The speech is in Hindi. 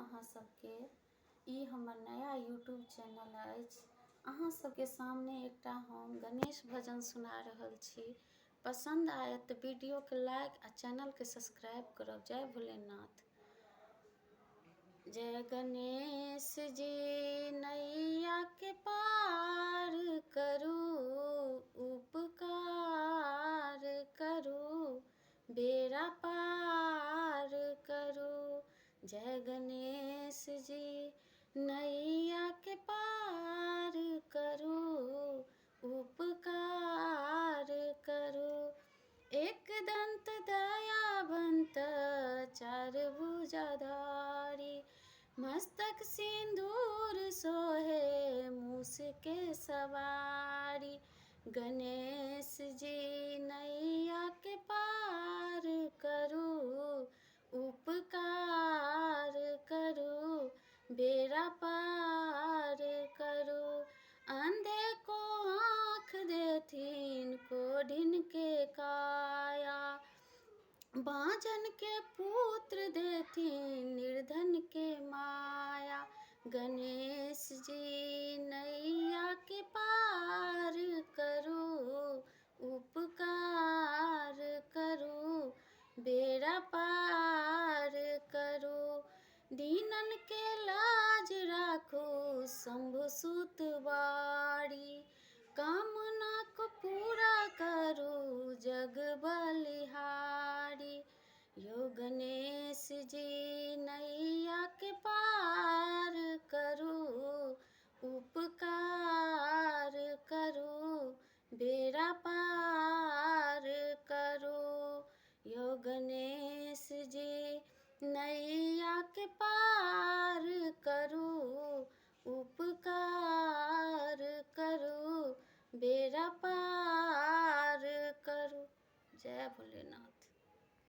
अहाँ सबके। ई हमर नया यूट्यूब चैनल अछि। अहाँ सबके सामने एकटा हम गणेश भजन सुना रहल छी। पसंद आयत तऽ वीडियो के लाइक आ चैनल के सब्सक्राइब करब। जय भोलेनाथ। जय गणेश जी नैया के पार करू, उपकार करू, बेड़ा पार करू। जय गणेश जी नैया के पार करू, उपकार करू। एक दंत दयावंत चार भुजाधारी, मस्तक सिंदूर सोहे मूस के सवारी। गणेश जी नैया के पार करू, उपकार करू, बेड़ा पार करू। अंधे को आँख देथिन, कोढ़िन के काया, बांझन के पुत्र देथिन, निर्धन के माया। गणेश जी नैया के पार करू, उपकार करू, बेड़ा पार करू। दीनन के लाज राखू, शंभु सुत बारी, काम